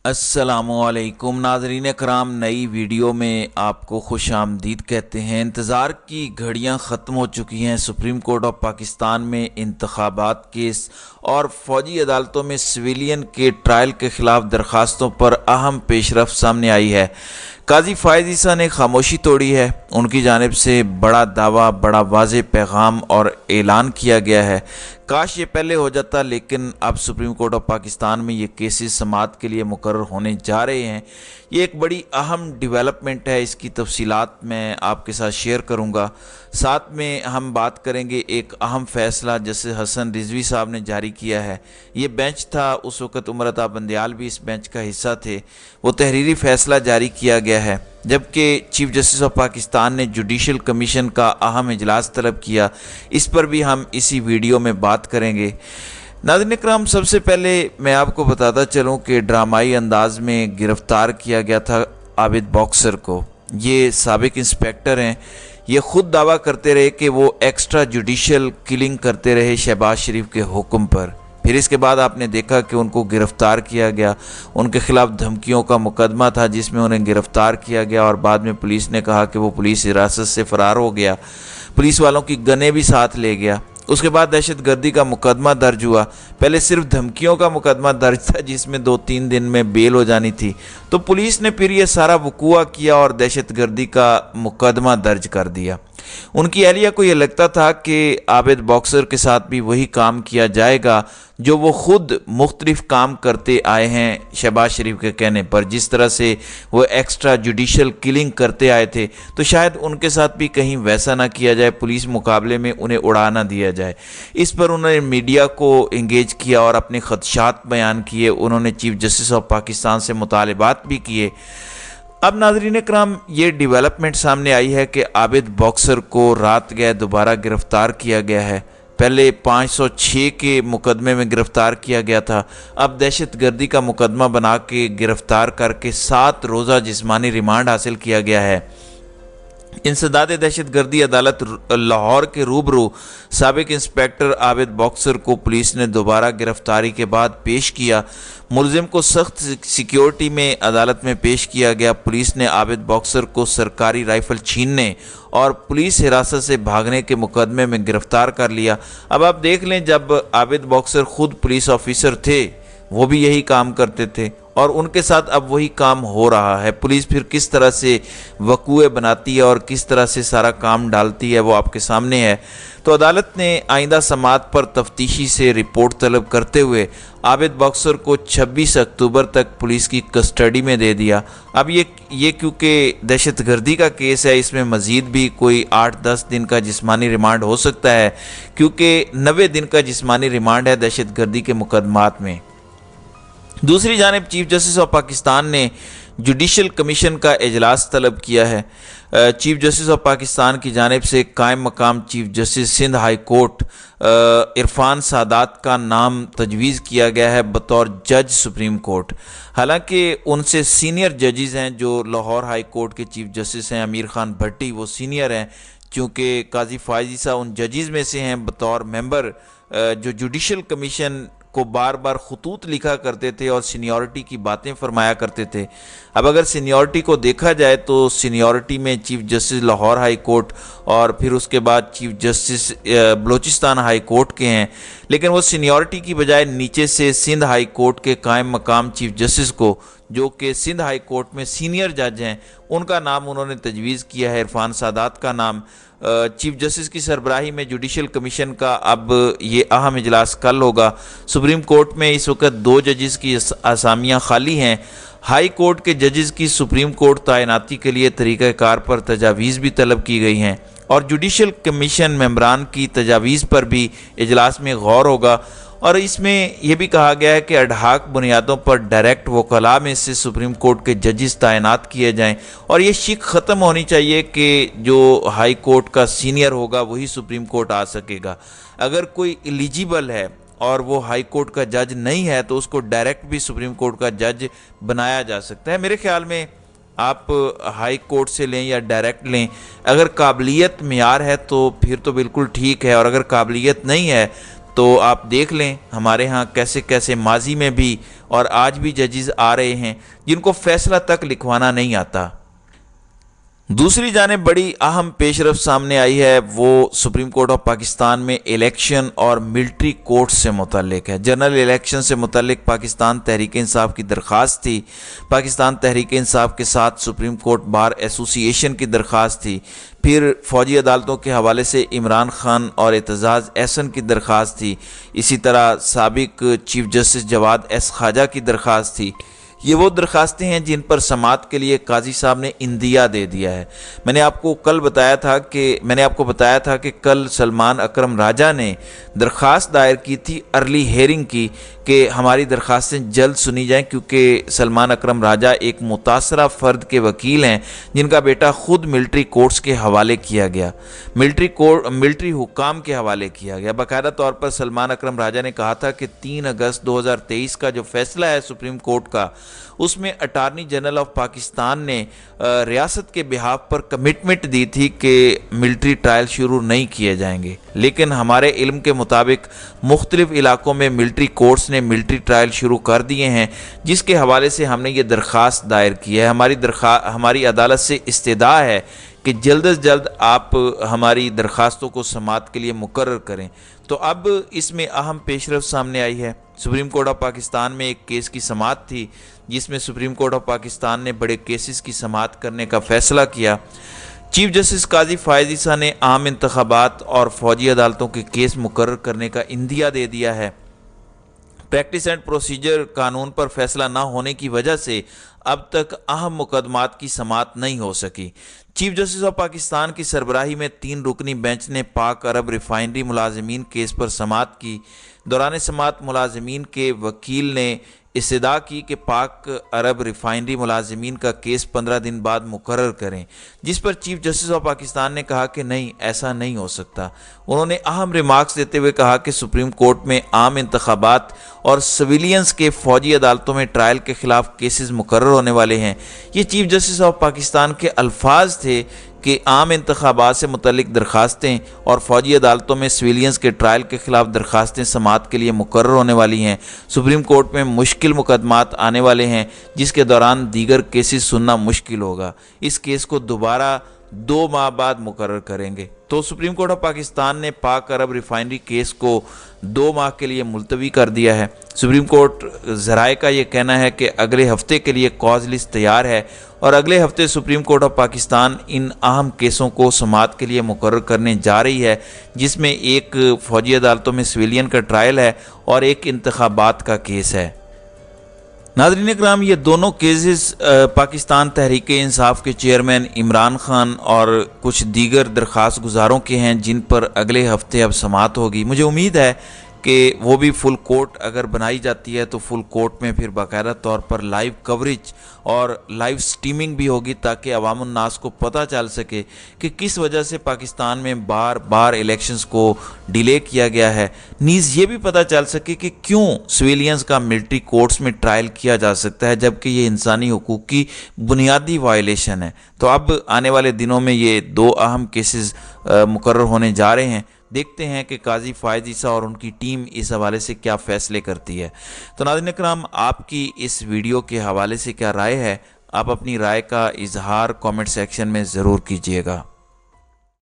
अस्सलामुअलैकुम नाज़रीन कराम, नई वीडियो में आपको खुश आमदीद कहते हैं। इंतज़ार की घड़ियां ख़त्म हो चुकी हैं। सुप्रीम कोर्ट ऑफ पाकिस्तान में इंतखाबात केस और फ़ौजी अदालतों में सिविलियन के ट्रायल के ख़िलाफ़ दरख्वास्तों पर अहम पेशरफ़ सामने आई है। काजी फ़ाइज़ ईसा ने खामोशी तोड़ी है। उनकी जानिब से बड़ा दावा, बड़ा वाज़ेह पैगाम और ऐलान किया गया है। काश ये पहले हो जाता, लेकिन अब सुप्रीम कोर्ट ऑफ पाकिस्तान में ये केसेस समाअत के लिए मुकर्रर होने जा रहे हैं। ये एक बड़ी अहम डेवलपमेंट है। इसकी तफसीलात मैं आपके साथ शेयर करूँगा। साथ में हम बात करेंगे एक अहम फ़ैसला जस्टिस हसन रिजवी साहब ने जारी किया है। ये बेंच था, उस वक़्त उमर अता बंदयाल भी इस बेंच का हिस्सा थे। वो तहरीरी फ़ैसला जारी किया गया है, जबकि चीफ जस्टिस ऑफ पाकिस्तान ने जुडिशल कमीशन का अहम इजलास तलब किया। इस पर भी हम इसी वीडियो में बात करेंगे। नाज़रीन इकराम, सबसे पहले मैं आपको बताता चलूँ कि ड्रामाई अंदाज में गिरफ़्तार किया गया था आबिद बॉक्सर को। ये साबिक इंस्पेक्टर हैं। ये ख़ुद दावा करते रहे कि वो एक्स्ट्रा जुडिशल किलिंग करते रहे शहबाज शरीफ के हुक्म पर। फिर इसके बाद आपने देखा कि उनको गिरफ़्तार किया गया। उनके ख़िलाफ़ धमकियों का मुकदमा था जिसमें उन्हें गिरफ़्तार किया गया और बाद में पुलिस ने कहा कि वो पुलिस हिरासत से फ़रार हो गया। पुलिस वालों की गनें भी साथ ले गया। उसके बाद दहशतगर्दी का मुकदमा दर्ज हुआ। पहले सिर्फ धमकियों का मुकदमा दर्ज था जिसमें 2-3 दिन में बेल हो जानी थी। तो पुलिस ने फिर ये सारा वकूआ किया और दहशतगर्दी का मुकदमा दर्ज कर दिया। उनकी अहलिया को ये लगता था कि आबिद बॉक्सर के साथ भी वही काम किया जाएगा जो वो खुद मुख्तलिफ काम करते आए हैं शहबाज शरीफ के कहने पर। जिस तरह से वो एक्स्ट्रा जुडिशल किलिंग करते आए थे, तो शायद उनके साथ भी कहीं वैसा ना किया जाए, पुलिस मुकाबले में उन्हें उड़ा ना दिया जाए। इस पर उन्होंने मीडिया को इंगेज किया और अपने खदशात बयान किए। उन्होंने चीफ जस्टिस ऑफ पाकिस्तान से मुतालबात भी किए। अब नाज़रीन इकराम, ये डेवलपमेंट सामने आई है कि आबिद बॉक्सर को रात गए दोबारा गिरफ़्तार किया गया है। पहले 506 के मुकदमे में गिरफ़्तार किया गया था। अब दहशतगर्दी का मुकदमा बना के गिरफ़्तार करके 7 रोज़ा जिस्मानी रिमांड हासिल किया गया है। इंसदाद दहशतगर्दी अदालत लाहौर के रूबरू साबिक इंस्पेक्टर आबिद बॉक्सर को पुलिस ने दोबारा गिरफ्तारी के बाद पेश किया। मुलजिम को सख्त सिक्योरिटी में अदालत में पेश किया गया। पुलिस ने आबिद बॉक्सर को सरकारी राइफल छीनने और पुलिस हिरासत से भागने के मुकदमे में गिरफ्तार कर लिया। अब आप देख लें, जब आबिद बॉक्सर खुद पुलिस ऑफिसर थे, वो भी यही काम करते थे और उनके साथ अब वही काम हो रहा है। पुलिस फिर किस तरह से वकूए बनाती है और किस तरह से सारा काम डालती है, वो आपके सामने है। तो अदालत ने आइंदा समाअत पर तफ्तीशी से रिपोर्ट तलब करते हुए आबिद बॉक्सर को 26 अक्टूबर तक पुलिस की कस्टडी में दे दिया। अब ये क्योंकि दहशतगर्दी का केस है, इसमें मज़ीद भी कोई 8-10 दिन का जिस्मानी रिमांड हो सकता है, क्योंकि 90 दिन का जिस्मानी रिमांड है दहशतगर्दी के मुकदमात में। दूसरी जानिब चीफ जस्टिस ऑफ पाकिस्तान ने जुडिशल कमीशन का इजलास तलब किया है। चीफ जस्टिस ऑफ पाकिस्तान की जानिब से कायम मकाम chief justice Sindh high court Irfan Sadat का नाम तजवीज़ किया गया है बतौर जज सुप्रीम कोर्ट। हालांकि उनसे सीनियर जजेस हैं जो लाहौर हाई कोर्ट के चीफ जस्टिस हैं अमीर खान भट्टी, वो सीनियर हैं, चूँकि काजी फ़ाइज़ ईसा उन जजेस में से हैं बतौर मेंबर जो जुडिशल कमीशन को बार बार खतूत लिखा करते थे और सीनियरिटी की बातें फरमाया करते थे। अब अगर सीनियरिटी को देखा जाए तो सीनियरिटी में chief justice Lahore high court और फिर उसके बाद chief justice Balochistan high court के हैं, लेकिन वो सीनियरिटी की बजाय नीचे से सिंध हाई कोर्ट के कायम मकाम चीफ जस्टिस को, जो कि सिंध हाई कोर्ट में सीनियर जज हैं, उनका नाम उन्होंने तजवीज़ किया है, इरफान सादात का नाम। चीफ जस्टिस की सरबराही में जुडिशल कमीशन का अब ये अहम इजलास कल होगा। सुप्रीम कोर्ट में इस वक्त 2 जजेस की असामियाँ खाली हैं। हाई कोर्ट के जजेस की सुप्रीम कोर्ट तैनाती के लिए तरीक़ाकार पर तजावीज़ भी तलब की गई हैं और जुडिशल कमीशन मेंबरान की तजावीज़ पर भी इजलास में गौर होगा। और इसमें यह भी कहा गया है कि अडहाक बुनियादों पर डायरेक्ट वकला में से सुप्रीम कोर्ट के जजेस तैनात किए जाएं और ये शिक ख़त्म होनी चाहिए कि जो हाई कोर्ट का सीनियर होगा वही सुप्रीम कोर्ट आ सकेगा। अगर कोई एलिजिबल है और वो हाई कोर्ट का जज नहीं है तो उसको डायरेक्ट भी सुप्रीम कोर्ट का जज बनाया जा सकता है। मेरे ख्याल में आप हाई कोर्ट से लें या डायरेक्ट लें, अगर काबिलियत मेयार है तो फिर तो बिल्कुल ठीक है, और अगर काबिलियत नहीं है تو آپ دیکھ لیں ہمارے ہاں کیسے کیسے ماضی میں بھی اور آج بھی ججز آ رہے ہیں جن کو فیصلہ تک لکھوانا نہیں آتا۔ دوسری جانب بڑی اہم پیش رفت سامنے آئی ہے، وہ سپریم کورٹ آف پاکستان میں الیکشن اور ملٹری کورٹ سے متعلق ہے۔ جنرل الیکشن سے متعلق پاکستان تحریک انصاف کی درخواست تھی، پاکستان تحریک انصاف کے ساتھ سپریم کورٹ بار ایسوسی ایشن کی درخواست تھی، پھر فوجی عدالتوں کے حوالے سے عمران خان اور اعتزاز احسن کی درخواست تھی، اسی طرح سابق چیف جسٹس جواد ایس خواجہ کی درخواست تھی۔ یہ وہ درخواستیں ہیں جن پر سماعت کے لیے قاضی صاحب نے اندیا دے دیا ہے۔ میں نے آپ کو بتایا تھا کہ کل سلمان اکرم راجہ نے درخواست دائر کی تھی ارلی ہیئرنگ کی کہ ہماری درخواستیں جلد سنی جائیں، کیونکہ سلمان اکرم راجہ ایک متاثرہ فرد کے وکیل ہیں جن کا بیٹا خود ملٹری کورٹس کے حوالے کیا گیا، ملٹری حکام کے حوالے کیا گیا۔ باقاعدہ طور پر سلمان اکرم راجہ نے کہا تھا کہ 3 اگست 2023 کا جو فیصلہ ہے سپریم کورٹ کا، اس میں اٹارنی جنرل آف پاکستان نے ریاست کے بہاف پر کمٹمنٹ دی تھی کہ ملٹری ٹرائل شروع نہیں کیے جائیں گے، لیکن ہمارے علم کے مطابق مختلف علاقوں میں ملٹری کورٹس نے ملٹری ٹرائل شروع کر دیے ہیں، جس کے حوالے سے ہم نے یہ درخواست دائر کی ہے۔ ہماری عدالت سے استدعا ہے کہ جلد از جلد آپ ہماری درخواستوں کو سماعت کے لیے مقرر کریں۔ تو اب اس میں اہم پیش رفت سامنے آئی ہے۔ سپریم کورٹ آف پاکستان میں ایک کیس کی سماعت تھی جس میں سپریم کورٹ آف پاکستان نے بڑے کیسز کی سماعت کرنے کا فیصلہ کیا۔ چیف جسٹس قاضی فائز عیسیٰ نے عام انتخابات اور فوجی عدالتوں کے کیس مقرر کرنے کا اندیا دے دیا ہے۔ پریکٹس اینڈ پروسیجر قانون پر فیصلہ نہ ہونے کی وجہ سے اب تک اہم مقدمات کی سماعت نہیں ہو سکی۔ چیف جسٹس آف پاکستان کی سربراہی میں 3 رکنی بینچ نے پاک عرب ریفائنری ملازمین کیس پر سماعت کی۔ دوران سماعت ملازمین کے وکیل نے استدعا کی کہ پاک عرب ریفائنری ملازمین کا کیس 15 دن بعد مقرر کریں، جس پر چیف جسٹس آف پاکستان نے کہا کہ نہیں، ایسا نہیں ہو سکتا۔ انہوں نے اہم ریمارکس دیتے ہوئے کہا کہ سپریم کورٹ میں عام انتخابات اور سویلینز کے فوجی عدالتوں میں ٹرائل کے خلاف کیسز مقرر ہونے والے ہیں۔ یہ چیف جسٹس آف پاکستان کے الفاظ تھے کہ عام انتخابات سے متعلق درخواستیں اور فوجی عدالتوں میں سویلینز کے ٹرائل کے خلاف درخواستیں سماعت کے لیے مقرر ہونے والی ہیں۔ سپریم کورٹ میں مشکل مقدمات آنے والے ہیں جس کے دوران دیگر کیسز سننا مشکل ہوگا۔ اس کیس کو دوبارہ 2 ماہ بعد مقرر کریں گے۔ تو سپریم کورٹ آف پاکستان نے پاک عرب ریفائنری کیس کو 2 ماہ کے لیے ملتوی کر دیا ہے۔ سپریم کورٹ ذرائع کا یہ کہنا ہے کہ اگلے ہفتے کے لیے کاز لسٹ تیار ہے اور اگلے ہفتے سپریم کورٹ آف پاکستان ان اہم کیسوں کو سماعت کے لیے مقرر کرنے جا رہی ہے، جس میں ایک فوجی عدالتوں میں سویلین کا ٹرائل ہے اور ایک انتخابات کا کیس ہے۔ ناظرین اکرام، یہ دونوں کیسز پاکستان تحریک انصاف کے چیئرمین عمران خان اور کچھ دیگر درخواست گزاروں کے ہیں جن پر اگلے ہفتے اب سماعت ہوگی۔ مجھے امید ہے کہ وہ بھی فل کورٹ اگر بنائی جاتی ہے تو فل کورٹ میں پھر باقاعدہ طور پر لائیو کوریج اور لائیو سٹریمنگ بھی ہوگی تاکہ عوام الناس کو پتہ چل سکے کہ کس وجہ سے پاکستان میں بار بار الیکشنز کو ڈیلے کیا گیا ہے، نیز یہ بھی پتہ چل سکے کہ کیوں سویلینز کا ملٹری کورٹس میں ٹرائل کیا جا سکتا ہے جبکہ یہ انسانی حقوق کی بنیادی وائلیشن ہے۔ تو اب آنے والے دنوں میں یہ 2 اہم کیسز مقرر ہونے جا رہے ہیں۔ دیکھتے ہیں کہ قاضی فائز عیسیٰ اور ان کی ٹیم اس حوالے سے کیا فیصلے کرتی ہے۔ تو ناظرین اکرام، آپ کی اس ویڈیو کے حوالے سے کیا رائے ہے؟ آپ اپنی رائے کا اظہار کامنٹ سیکشن میں ضرور کیجیے گا۔